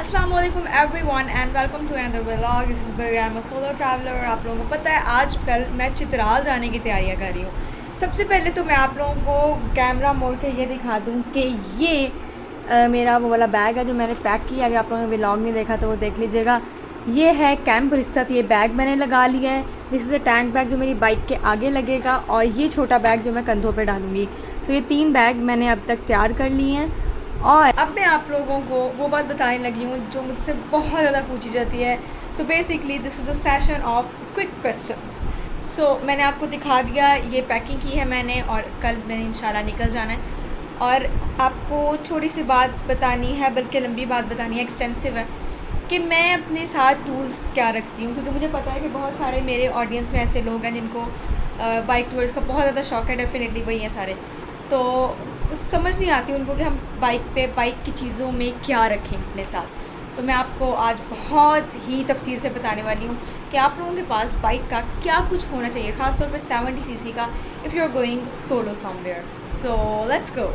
अस्सलाम वालेकुम everyone and welcome to another vlog. This is Bari, I am a solo traveller. और आप लोगों को पता है आजकल मैं चित्राल जाने की तैयारियां कर रही हूँ। सबसे पहले तो मैं आप लोगों को कैमरा मोड़ के ये दिखा दूँ कि ये मेरा वो वाला बैग है जो मैंने पैक किया। अगर आप लोगों ने व्लॉग नहीं देखा तो वो देख लीजिएगा। ये है कैंप रिश्ता, ये बैग मैंने लगा लिया है। This is a tank bag जो मेरी बाइक के आगे लगेगा, और ये छोटा बैग जो मैं कंधों पे डालूँगी। सो ये 3 बैग मैंने अब तक तैयार कर लिए हैं। और अब मैं आप लोगों को वो बात बताने लगी हूँ जो मुझसे बहुत ज़्यादा पूछी जाती है। So basically this is the session of quick questions. So मैंने आपको दिखा दिया, ये पैकिंग की है मैंने, और कल मैंने इंशाल्लाह निकल जाना है। और आपको छोटी सी बात बतानी है, बल्कि लंबी बात बतानी है, एक्सटेंसिव है, कि मैं अपने साथ टूल्स क्या रखती हूँ। क्योंकि मुझे पता है कि बहुत सारे मेरे ऑडियंस में ऐसे लोग हैं जिनको बाइक टूर्स का बहुत ज़्यादा शौक है। डेफिनेटली वही हैं सारे। तो समझ नहीं आती उनको कि हम बाइक की चीज़ों में क्या रखें अपने साथ। तो मैं आपको आज बहुत ही तफसील से बताने वाली हूँ कि आप लोगों के पास बाइक का क्या कुछ होना चाहिए, ख़ासतौर पे 70 सीसी का, if you are going solo somewhere. So let's go.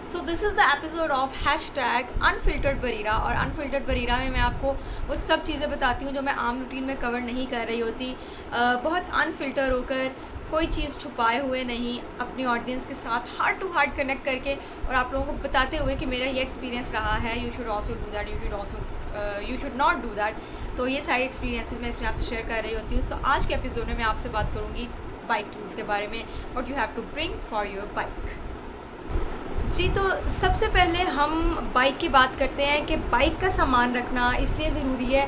So this is the episode of #unfiltered Barira. और अनफिल्टर्ड बरीरा में मैं आपको वो सब चीज़ें बताती हूँ जो मैं आम रूटीन में कवर नहीं कर रही होती। बहुत अनफिल्टर होकर, कोई चीज़ छुपाए हुए नहीं, अपनी ऑडियंस के साथ हार्ट टू हार्ट कनेक्ट करके, और आप लोगों को बताते हुए कि मेरा ये एक्सपीरियंस रहा है। You should also do that, you should not do that. तो ये सारे एक्सपीरियंसेस मैं इसमें आपसे शेयर कर रही होती हूँ। सो आज के एपिसोड में मैं आपसे बात करूँगी बाइक टूल्स के बारे में, what you have to bring for your bike. जी, तो सबसे पहले हम बाइक की बात करते हैं कि बाइक का सामान रखना इसलिए ज़रूरी है।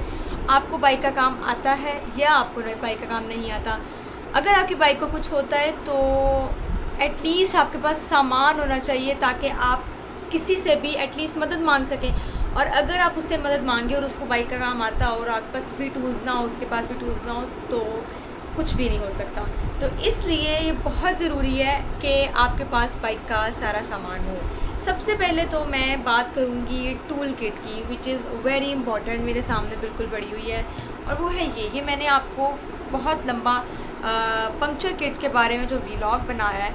आपको बाइक का काम आता है या आपको बाइक का काम नहीं आता। अगर आपकी बाइक को कुछ होता है तो एटलीस्ट आपके पास सामान होना चाहिए, ताकि आप किसी से भी एटलीस्ट मदद मांग सकें। और अगर आप उससे मदद मांगे और उसको बाइक का काम आता हो और आपके पास भी टूल्स ना हो, उसके पास भी टूल्स ना हो, तो कुछ भी नहीं हो सकता। तो इसलिए ये बहुत ज़रूरी है कि आपके पास बाइक का सारा सामान हो। सबसे पहले तो मैं बात करूँगी टूल किट की, विच इज़ वेरी इंपॉर्टेंट। मेरे सामने बिल्कुल पड़ी हुई है, और वो है ये मैंने आपको बहुत लंबा पंक्चर किट के बारे में जो व्लॉग बनाया है,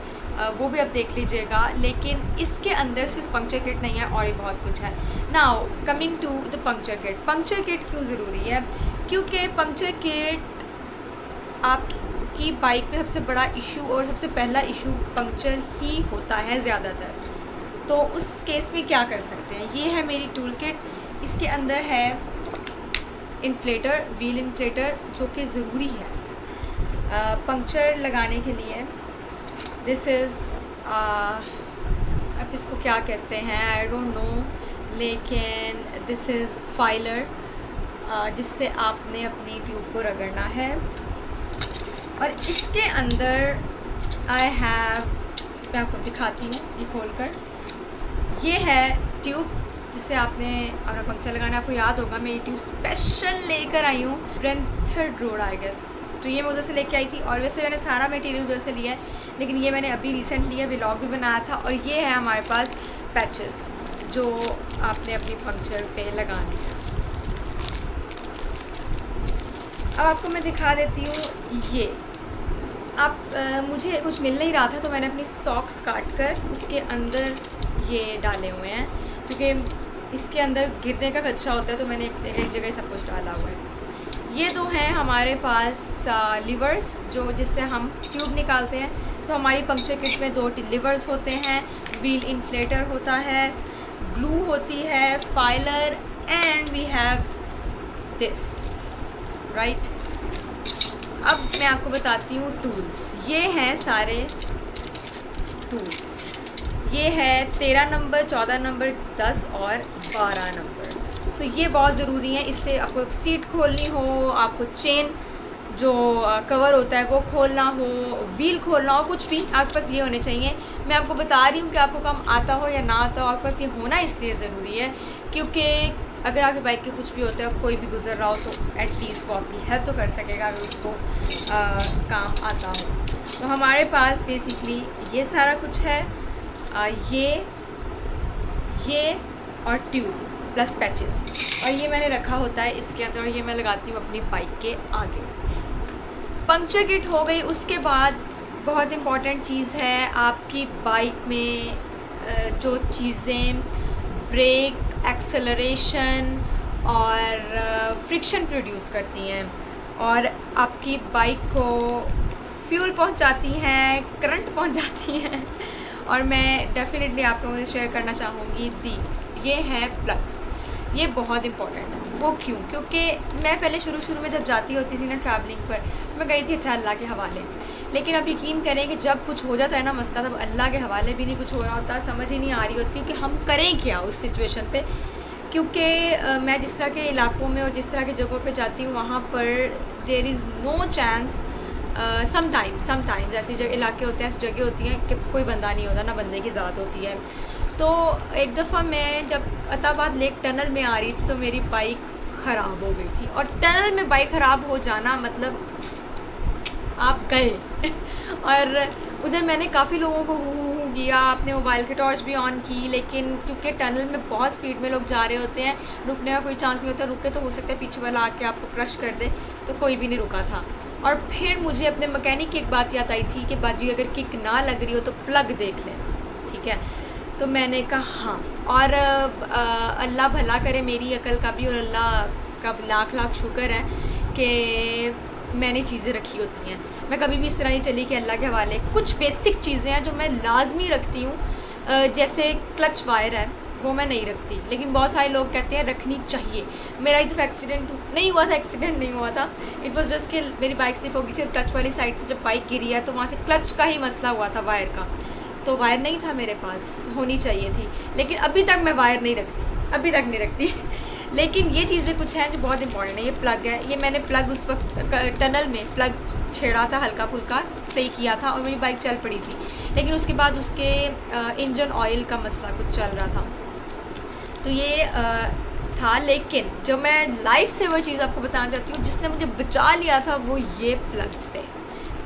वो भी आप देख लीजिएगा। लेकिन इसके अंदर सिर्फ पंक्चर किट नहीं है, और भी बहुत कुछ है। Now coming to the puncture kit. Puncture kit क्यों ज़रूरी है? क्योंकि पंक्चर किट आपकी बाइक में सबसे बड़ा इशू, और सबसे पहला इशू पंक्चर ही होता है ज़्यादातर। तो उस केस में क्या कर सकते हैं? ये है मेरी टूल किट। इसके अंदर है इन्फ्लेटर, व्हील इन्फ्लेटर, जो कि ज़रूरी है पंक्चर लगाने के लिए। दिस इज़ अब इसको क्या कहते हैं, आई डोंट नो, लेकिन दिस इज़ फाइलर, जिससे आपने अपनी ट्यूब को रगड़ना है। और इसके अंदर आई हैव, मैं आपको दिखाती हूँ ये खोलकर, ये है ट्यूब जिससे आपने अपना पंक्चर लगाना। आपको याद होगा मैं ये ट्यूब स्पेशल लेकर आई हूँ ब्रेंथफोर्ड रोड, आई गेस। तो ये मैं उधर से लेके आई थी, और वैसे मैंने सारा मटेरियल उधर से लिया है, लेकिन ये मैंने अभी रिसेंटली लिया, व्लॉग भी बनाया था। और ये है हमारे पास पैचेस जो आपने अपनी पंक्चर पे लगाने हैं। अब आपको मैं दिखा देती हूँ। ये मुझे कुछ मिल नहीं रहा था, तो मैंने अपनी सॉक्स काट कर उसके अंदर ये डाले हुए हैं, क्योंकि इसके अंदर गिरने का खदशा होता है। तो मैंने एक जगह सब कुछ डाला हुआ है। ये दो हैं हमारे पास लीवर्स, जो जिससे हम ट्यूब निकालते हैं। सो हमारी पंक्चर किट में 2 लीवर्स होते हैं, व्हील इन्फ्लेटर होता है, ग्लू होती है, filer, and we have this, right. अब मैं आपको बताती हूँ टूल्स। ये हैं सारे टूल्स। ये है 13 नंबर, 14 नंबर, 10 और 12 नंबर। सो ये बहुत ज़रूरी है। इससे आपको सीट खोलनी हो, आपको चेन जो कवर होता है वो खोलना हो, व्हील खोलना हो, कुछ भी आपके पास ये होने चाहिए। मैं आपको बता रही हूँ कि आपको काम आता हो या ना आता हो, आपके पास ये होना इसलिए ज़रूरी है क्योंकि अगर आपकी बाइक के कुछ भी होता है, कोई भी गुजर रहा हो, तो एटलीस्ट वो आपकी हेल्प तो कर सकेगा अगर उसको काम आता हो। तो हमारे पास बेसिकली ये सारा कुछ है, ये और ट्यूब प्लस पैचेस, और ये मैंने रखा होता है इसके अंदर, और ये मैं लगाती हूँ अपनी बाइक के आगे। पंक्चर किट हो गई। उसके बाद बहुत इम्पॉर्टेंट चीज़ है आपकी बाइक में जो चीज़ें ब्रेक, एक्सेलरेशन और फ्रिक्शन प्रोड्यूस करती हैं और आपकी बाइक को फ्यूल पहुंचाती हैं, करंट पहुंचाती हैं। और मैं डेफिनेटली आप लोगों से शेयर करना चाहूँगी ये हैं प्लग्स। ये बहुत इंपॉर्टेंट है। वो क्यों? क्योंकि मैं पहले शुरू में जब जाती होती थी ना ट्रैवलिंग पर, तो मैं गई थी अच्छा अल्लाह के हवाले। लेकिन अब यकीन करें कि जब कुछ हो जाता है ना मसला, तब अल्लाह के हवाले भी नहीं कुछ हो रहा होता, समझ ही नहीं आ रही होती कि हम करें क्या उस सिचुएशन पे। क्योंकि मैं जिस तरह के इलाकों में और जिस तरह की जगहों पे जाती हूँ, वहाँ पर there is no chance. Sometimes ऐसी जगह इलाके होते हैं, ऐसी जगह होती हैं कि कोई बंदा नहीं होता, ना बंदे की ज़ात होती है। तो एक दफ़ा मैं जब अताबाद लेक टनल में आ रही थी तो मेरी बाइक ख़राब हो गई थी। और टनल में बाइक ख़राब हो जाना मतलब आप गए। और उधर मैंने काफ़ी लोगों को हू किया, अपने मोबाइल के टॉर्च भी ऑन की, लेकिन क्योंकि टनल में बहुत स्पीड में लोग जा रहे होते हैं, रुकने का कोई चांस नहीं होता। रुके तो हो सकता है पीछे वाला आके आपको क्रश कर दे, तो कोई भी नहीं रुका था। और फिर मुझे अपने मैकेनिक की एक बात याद आई थी कि बाजी अगर किक ना लग रही हो तो प्लग देख लेना, ठीक है। तो मैंने कहा हाँ। और अल्लाह भला करे मेरी अकल का भी, और अल्लाह का लाख लाख शुक्र है कि मैंने चीज़ें रखी होती हैं। मैं कभी भी इस तरह नहीं चली कि अल्लाह के हवाले। कुछ बेसिक चीज़ें हैं जो मैं लाजमी रखती हूँ, जैसे क्लच वायर है वो मैं नहीं रखती, लेकिन बहुत सारे लोग कहते हैं रखनी चाहिए। मेरा एक दफ़ा एक्सीडेंट नहीं हुआ था। इट वाज जस्ट कि मेरी बाइक स्लिप हो गई थी और क्लच वाली साइड से जब बाइक गिरी है तो वहाँ से क्लच का ही मसला हुआ था, वायर का। तो वायर नहीं था मेरे पास, होनी चाहिए थी, लेकिन अभी तक मैं वायर नहीं रखती। लेकिन ये चीज़ें कुछ हैं जो बहुत इंपॉर्टेंट है। ये प्लग है, ये मैंने प्लग उस वक्त टनल में प्लग छेड़ा था, हल्का फुल्का सही किया था और मेरी बाइक चल पड़ी थी। लेकिन उसके बाद उसके इंजन ऑयल का मसला कुछ चल रहा था, तो ये था। लेकिन जो मैं लाइफ सेवर चीज़ आपको बताना चाहती हूँ जिसने मुझे बचा लिया था, वो ये प्लग्स थे।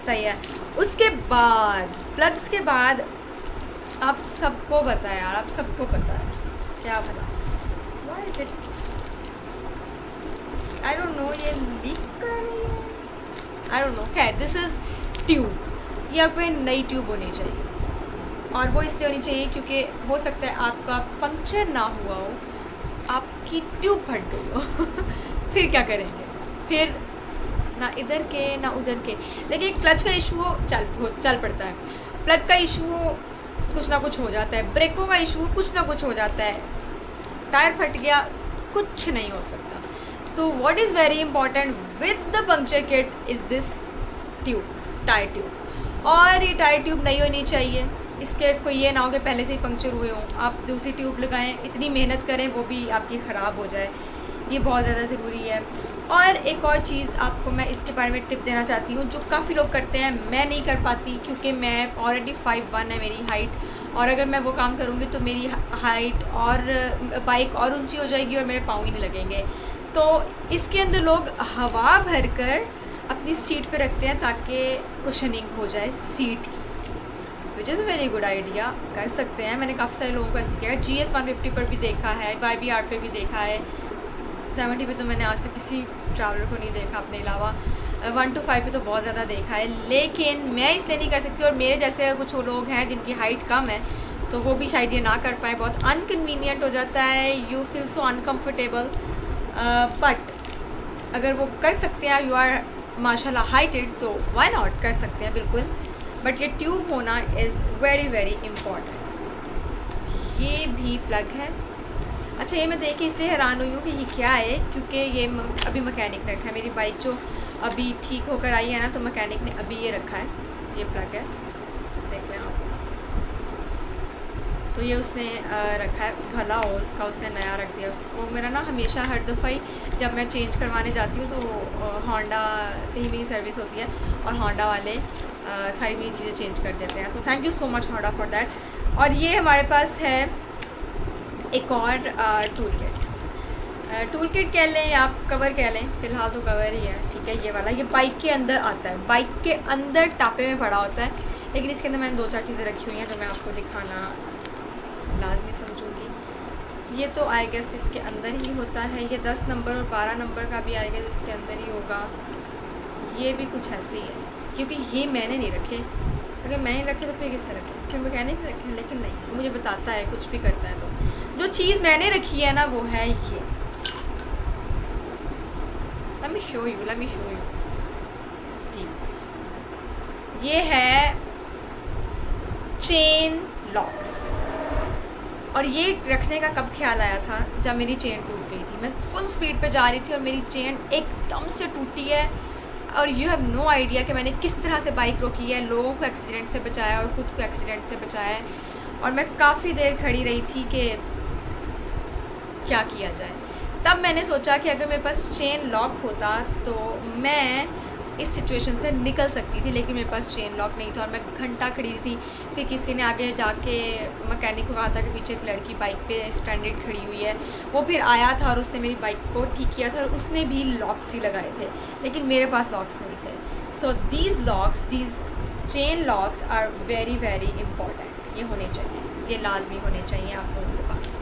सही है। उसके बाद प्लग्स के बाद आप सबको पता है यार, आप सबको पता है क्या भला, why is it, I don't know, ये लीक कर रही है, आई डोंट नो। खैर, दिस इज़ ट्यूब। ये आपको नई ट्यूब होनी चाहिए, और वो इसलिए होनी चाहिए क्योंकि हो सकता है आपका पंक्चर ना हुआ हो, आपकी ट्यूब फट गई हो। फिर क्या करेंगे? फिर ना इधर के ना उधर के। देखिए, क्लच का इशू हो चल पड़ता है, प्लग का इशू हो कुछ ना कुछ हो जाता है, ब्रेकों का इशू कुछ ना कुछ हो जाता है, टायर फट गया, कुछ नहीं हो सकता। तो what is very important with the puncture kit is this tube, tyre tube. और ये टायर ट्यूब नहीं होनी चाहिए, इसके कोई ये ना हो कि पहले से ही पंक्चर हुए हों, आप दूसरी ट्यूब लगाएं, इतनी मेहनत करें वो भी आपकी ख़राब हो जाए, ये बहुत ज़्यादा ज़रूरी है। और एक और चीज़ आपको मैं इसके बारे में टिप देना चाहती हूँ जो काफ़ी लोग करते हैं, मैं नहीं कर पाती क्योंकि मैं ऑलरेडी 5'1" है मेरी हाइट, और अगर मैं वो काम करूँगी तो मेरी हाइट और बाइक और ऊंची हो जाएगी और मेरे पाँव ही नहीं लगेंगे। तो इसके अंदर लोग हवा भरकर अपनी सीट पे रखते हैं ताकि कुशनिंग हो जाए सीट की, which is a very good idea, कर सकते हैं। मैंने काफ़ी सारे लोगों को ऐसे किया है, GS 150 पर भी देखा है, YBR पे भी देखा है, 70 पे तो मैंने आज तक किसी ट्रैवलर को नहीं देखा अपने अलावा, 1 to 5 पे तो बहुत ज़्यादा देखा है। लेकिन मैं इसलिए नहीं कर सकती, और मेरे जैसे कुछ लोग हैं जिनकी हाइट कम है तो वो भी शायद ये ना कर पाए, बहुत अनकन्वीनियंट हो जाता है, you feel so uncomfortable. But अगर वो कर सकते हैं, यू आर माशाल्लाह हाइटेड, तो व्हाई नॉट, कर सकते हैं बिल्कुल। बट ये ट्यूब होना इज़ वेरी वेरी इम्पॉर्टेंट। ये भी प्लग है। अच्छा, ये मैं देख के इसलिए हैरान हुई हूँ कि ये क्या है, क्योंकि ये अभी मैकेनिक ने रखा है। मेरी बाइक जो अभी ठीक होकर आई है ना, तो मैकेनिक ने अभी ये रखा है, ये प्लग है, देख लें आप। तो ये उसने रखा है, भला हो उसका, उसने नया रख दिया। वो मेरा ना हमेशा हर दफ़ा ही जब मैं चेंज करवाने जाती हूँ तो होंडा से ही मेरी सर्विस होती है, और होंडा वाले सारी मेरी चीज़ें चेंज कर देते हैं। So thank you so much Honda for that. और ये हमारे पास है एक और टूल किट कह लें, आप कवर कह लें, फ़िलहाल तो कवर ही है, ठीक है। ये वाला, ये बाइक के अंदर आता है, बाइक के अंदर टापे में पड़ा होता है, लेकिन इसके अंदर मैंने 2-4 चीज़ें रखी हुई हैं जो मैं आपको दिखाना लाजमी समझूंगी। ये तो आई गेस इसके अंदर ही होता है, ये 10 नंबर और 12 नंबर का भी आई गेस इसके अंदर ही होगा। ये भी कुछ ऐसे ही है, क्योंकि ये मैंने नहीं रखे, अगर मैंने रखे तो फिर किसने रखे, फिर मैकेनिक ने रखे, लेकिन नहीं, वो मुझे बताता है कुछ भी करता है। तो जो चीज़ मैंने रखी है ना, वो है शो यू दीज। ये है चेन लॉक्स, और ये रखने का कब ख्याल आया था, जब मेरी चेन टूट गई थी। मैं फुल स्पीड पे जा रही थी और मेरी चेन एकदम से टूटी है, और यू हैव नो आइडिया कि मैंने किस तरह से बाइक रोकी है, लोगों को एक्सीडेंट से बचाया और ख़ुद को एक्सीडेंट से बचाया है। और मैं काफ़ी देर खड़ी रही थी कि क्या किया जाए। तब मैंने सोचा कि अगर मेरे पास चेन लॉक होता तो मैं इस सिचुएशन से निकल सकती थी, लेकिन मेरे पास चेन लॉक नहीं था और मैं घंटा खड़ी थी। फिर किसी ने आगे जाके मैकेनिक को कहा था कि पीछे एक लड़की बाइक पे स्टैंडर्ड खड़ी हुई है। वो फिर आया था और उसने मेरी बाइक को ठीक किया था, और उसने भी लॉक्स ही लगाए थे, लेकिन मेरे पास लॉक्स नहीं थे। So these locks, these chain locks are very very important. ये होने चाहिए, ये लाजमी होने चाहिए आप लोगों के पास।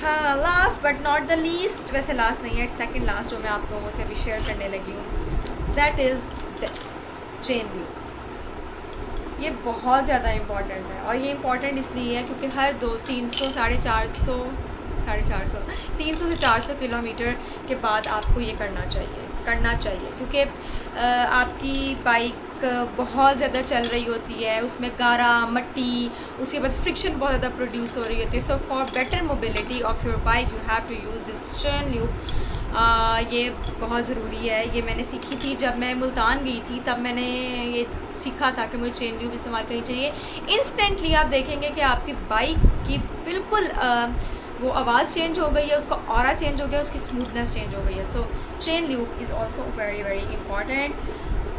हाँ, last but not the least, वैसे लास्ट नहीं है, सेकंड लास्ट जो मैं आप लोगों से अभी शेयर करने लगी हूँ, that is this chain loop. ये बहुत ज़्यादा इम्पॉर्टेंट है, और ये इम्पॉर्टेंट इसलिए है क्योंकि हर 300 से 400 किलोमीटर के बाद आपको ये करना चाहिए क्योंकि आपकी बाइक बहुत ज़्यादा चल रही होती है, उसमें गारा मट्टी, उसके बाद फ्रिक्शन बहुत ज़्यादा प्रोड्यूस हो रही होती है। So for better mobility of your bike you have to use this chain loop. ये बहुत ज़रूरी है। ये मैंने सीखी थी जब मैं मुल्तान गई थी, तब मैंने ये सीखा था कि मुझे चेन लूप इस्तेमाल करनी चाहिए। इंस्टेंटली आप देखेंगे कि आपकी बाइक की बिल्कुल वो आवाज़ चेंज हो गई है, उसका ऑरा चेंज हो गया, उसकी स्मूथनेस चेंज हो गई है। So chain loop is also very very important.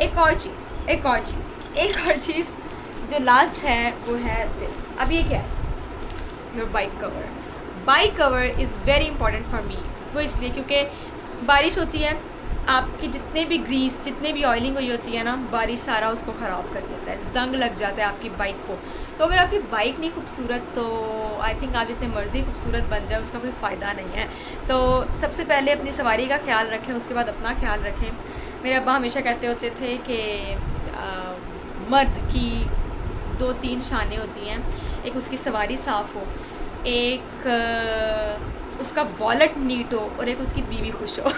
एक और चीज़ जो लास्ट है वो है दिस। अब ये क्या है? Your bike cover. Bike cover is very important for me. वो इसलिए क्योंकि बारिश होती है, आपकी जितने भी ग्रीस, जितने भी ऑयलिंग हुई होती है ना, बारिश सारा उसको ख़राब कर देता है, जंग लग जाता है आपकी बाइक को। तो अगर आपकी बाइक नहीं खूबसूरत, तो आई थिंक आप जितने मर्ज़ी खूबसूरत बन जाए उसका कोई फ़ायदा नहीं है। तो सबसे पहले अपनी सवारी का ख्याल रखें, उसके बाद अपना ख्याल रखें। मेरे अब्बा हमेशा कहते होते थे कि मर्द की 2-3 शानें होती हैं, एक उसकी सवारी साफ़ हो, एक उसका वॉलेट नीट हो, और एक उसकी बीवी खुश हो।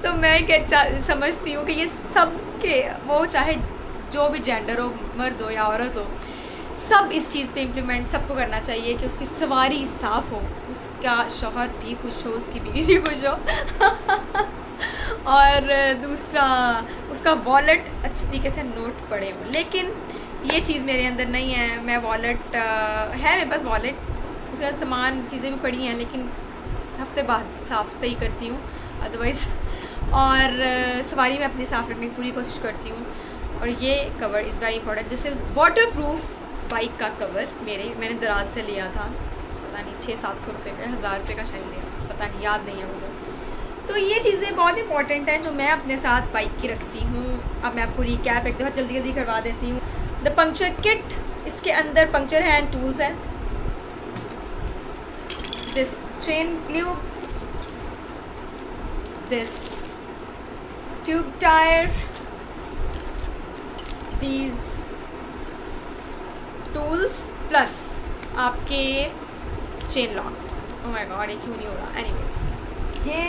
तो मैं समझती हूँ कि ये सब के, वो चाहे जो भी जेंडर हो, मर्द हो या औरत हो, सब इस चीज़ पे इम्प्लीमेंट सबको करना चाहिए कि उसकी सवारी साफ़ हो, उसका शौहर भी खुश हो, उसकी बीवी भी खुश हो। और दूसरा, उसका वॉलेट अच्छी तरीके से नोट पड़े हो। लेकिन ये चीज़ मेरे अंदर नहीं है। मैं वॉलेट है मेरे पास वॉलेट, उसका सामान चीज़ें भी पड़ी हैं, लेकिन हफ्ते बाद साफ़ सही करती हूँ अदरवाइज़। और सवारी में अपनी साफ़ रखने की पूरी कोशिश करती हूँ। और ये cover is very important. This is water proof bike का कवर। मैंने दराज से लिया था, पता नहीं 600-700 रुपये का, 1000 रुपये का शायद लिया, पता नहीं, याद नहीं है मुझे। तो ये चीज़ें बहुत इंपॉर्टेंट हैं जो मैं अपने साथ बाइक की रखती हूँ। अब मैं आपको रिकैप एक दफ़ा जल्दी करवा देती हूँ। द पंक्चर किट, इसके अंदर पंक्चर है एंड टूल्स हैं। This chain loop, this tube tyre, these tools, plus आपके chain locks. Oh my god, ये क्यों नहीं हो रहा? एनीवेज, ये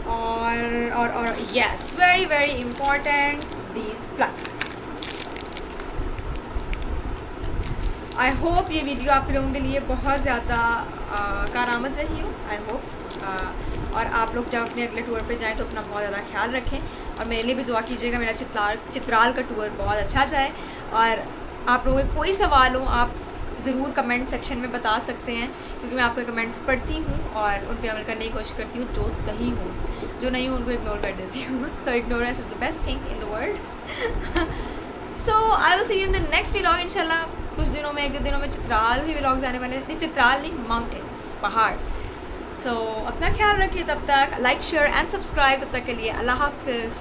और yes, very very important, these plugs. I hope ये वीडियो आप लोगों के लिए बहुत ज़्यादा कारआमद रही हो, आई होप। और आप लोग जब अपने अगले टूर पे जाएं तो अपना बहुत ज़्यादा ख्याल रखें, और मेरे लिए भी दुआ कीजिएगा मेरा चित्राल का टूर बहुत अच्छा जाए। और आप लोगों को कोई सवाल हो, आप ज़रूर कमेंट सेक्शन में बता सकते हैं, क्योंकि मैं आपके कमेंट्स पढ़ती हूँ और उन पर अमल करने की कोशिश करती हूँ, जो सही हो। जो नहीं हो उनको इग्नोर कर देती हूँ। So ignorance is the best thing in the world. So I will see you in the next vlog इंशाल्लाह। कुछ दिनों में, 1-2 दिनों में चित्राल भी व्लॉग्स आने वाले हैं। चित्राल नहीं, माउंटेन्स, पहाड़। सो अपना ख्याल रखिए, तब तक लाइक शेयर एंड सब्सक्राइब। तब तक के लिए अल्लाह हाफिज़।